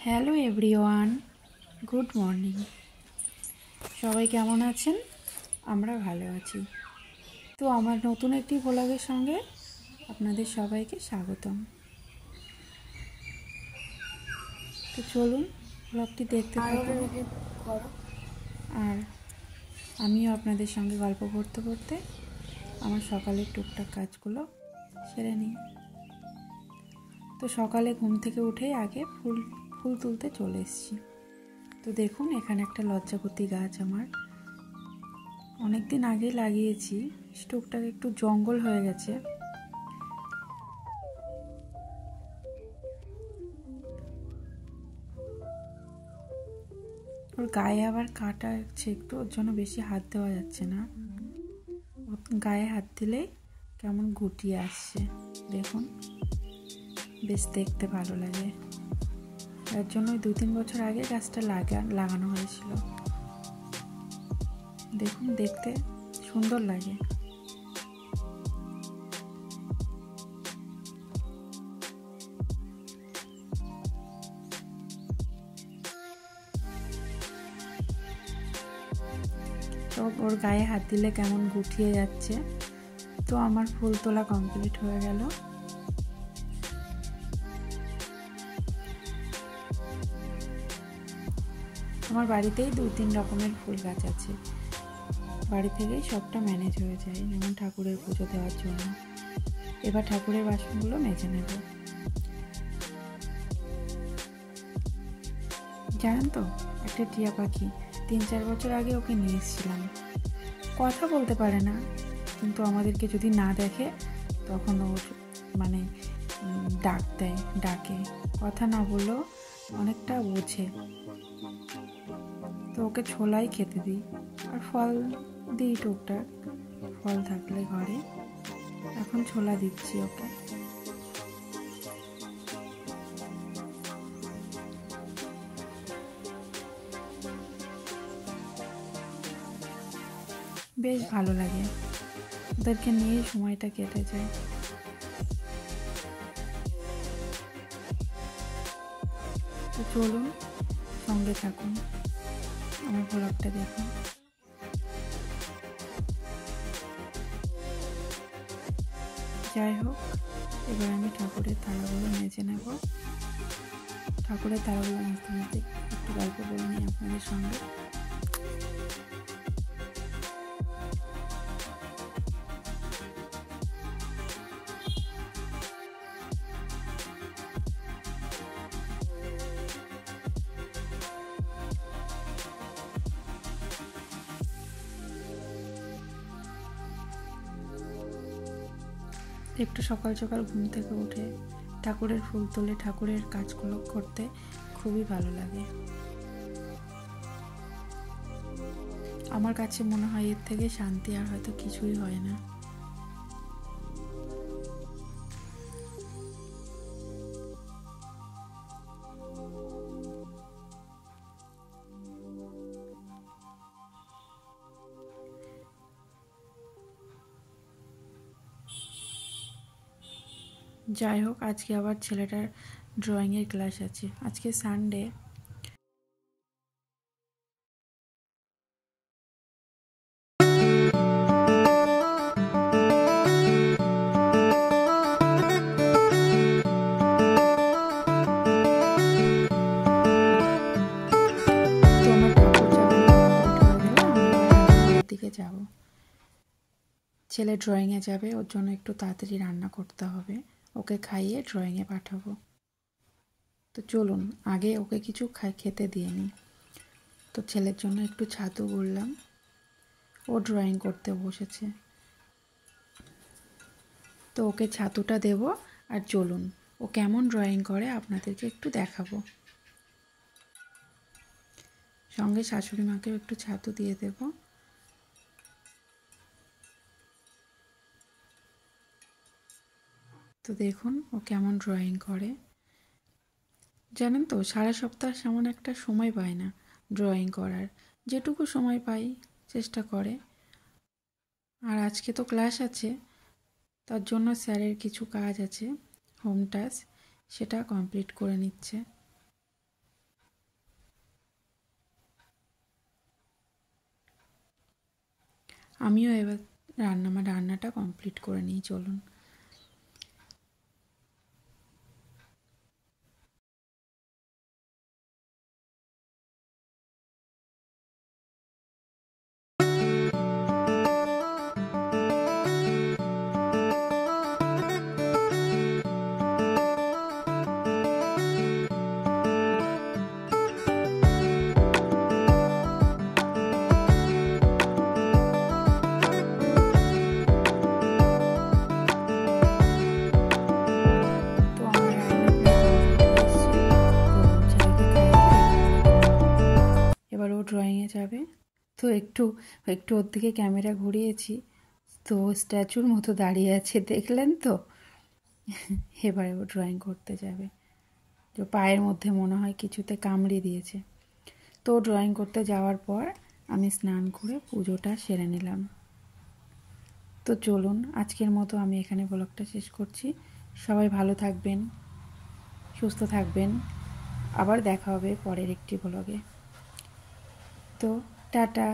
Hello everyone, good morning. সবাই কেমন আছেন? আমরা ভালো আছি। তো আমার নতুন একটি ভ্লগের সঙ্গে আপনাদের সবাইকে স্বাগতম। তো চলুন ভ্লগটি দেখতে থাকুন, আর আমিও আপনাদের সঙ্গে গল্প করতে করতে আমার সকালের টুকটাক কাজগুলো সেরে নিই। তো সকালে ঘুম থেকে উঠেই আগে ফুল তুলতে চলে এসেছি। তো দেখুন, এখানে একটা লজ্জাপতি গাছ আমার অনেক দিন আগে লাগিয়েছি। স্টোকটাকে একটু জঙ্গল হয়ে গেছে, ওর গায়ে আবার কাটা আছে একটু, ওর জন্য বেশি হাত দেওয়া যাচ্ছে না। গায়ে হাত দিলেই কেমন গুটিয়ে আসছে, দেখুন, বেশ দেখতে ভালো লাগে। তার জন্য 2-3 বছর আগে গাছটা লাগানো হয়েছিল। দেখুন, দেখতে সুন্দর লাগে। তো ওর গায়ে হাত দিলে কেমন গুটিয়ে যাচ্ছে। তো আমার ফুল তোলা কমপ্লিট হয়ে গেল। আমার বাড়িতেই 2-3 রকমের ফুল গাছ আছে, বাড়ি থেকেই সবটা ম্যানেজ হয়ে যায়। যেমন ঠাকুরের পুজো দেওয়ার জন্য এবার ঠাকুরের বাসনগুলো মেজে নেব। জানেন তো, একটা টিয়া পাখি 3-4 বছর আগে ওকে নিয়ে এসেছিলাম। কথা বলতে পারে না, কিন্তু আমাদেরকে যদি না দেখে তখন ওর ডাকে। কথা না বললেও অনেকটা বোঝে। তো ওকে ছোলাই খেতে দিই, আর ফল দিই টুকটাক, ফল থাকলে ঘরে। এখন ছোলা দিচ্ছি ওকে। বেশ ভালো লাগে, ওদেরকে নিয়ে সময়টা কেটে যায়। তো চলুন, সঙ্গে থাকুন, আমার ব্লগটা দেখুন। যাই হোক, এবার আমি ঠাকুরের থালাগুলো মেজে নেব। ঠাকুরের থালাগুলো মাজতে মাজতে একটু গল্প বলে নিই আপনাদের সঙ্গে। একটু সকাল সকাল ঘুম থেকে উঠে ঠাকুরের ফুল তুলে ঠাকুরের কাজগুলো করতে খুবই ভালো লাগে। আমার কাছে মনে হয় এর থেকে শান্তি আর হয়তো কিছুই হয় না। যাই হোক, আজকে আবার ছেলেটার ড্রয়িংয়ের ক্লাস আছে, আজকে সানডে। দিকে যাব, ছেলে ড্রয়িংয়ে যাবে, ওর জন্য একটু তাড়াতাড়ি রান্না করতে হবে, ওকে খাইয়ে ড্রয়িংয়ে পাঠাবো। তো চলুন আগে ওকে কিছু খেতে দিয়ে নিই। তো ছেলের জন্য একটু ছাতু করলাম, ও ড্রয়িং করতে বসেছে, তো ওকে ছাতুটা দেব। আর চলুন ও কেমন ড্রয়িং করে আপনাদেরকে একটু দেখাবো। সঙ্গে শাশুড়ি মাকেও একটু ছাতু দিয়ে দেব। তো দেখুন ও কেমন ড্রয়িং করে। জানেন তো, সারা সপ্তাহ সেমন একটা সময় পায় না ড্রয়িং করার, যেটুকু সময় পাই চেষ্টা করে। আর আজকে তো ক্লাস আছে, তার জন্য স্যারের কিছু কাজ আছে, হোম টাস্ক, সেটা কমপ্লিট করে নিচ্ছে। আমিও এবার রান্নাটা কমপ্লিট করে নিই, চলুন। এবার ও ড্রয়িংয়ে যাবে, তো একটু একটু ওর দিকে ক্যামেরা ঘুরিয়েছি, তো স্ট্যাচুর মতো দাঁড়িয়ে আছে, দেখলেন তো। এবারে ও ড্রয়িং করতে যাবে, তো পায়ের মধ্যে মনে হয় কিছুতে কামড়ে দিয়েছে। তো ড্রয়িং করতে যাওয়ার পর আমি স্নান করে পুজোটা সেরে নিলাম। তো চলুন, আজকের মতো আমি এখানে ব্লগটা শেষ করছি। সবাই ভালো থাকবেন, সুস্থ থাকবেন, আবার দেখা হবে পরের একটি ব্লগে। তো টাটা।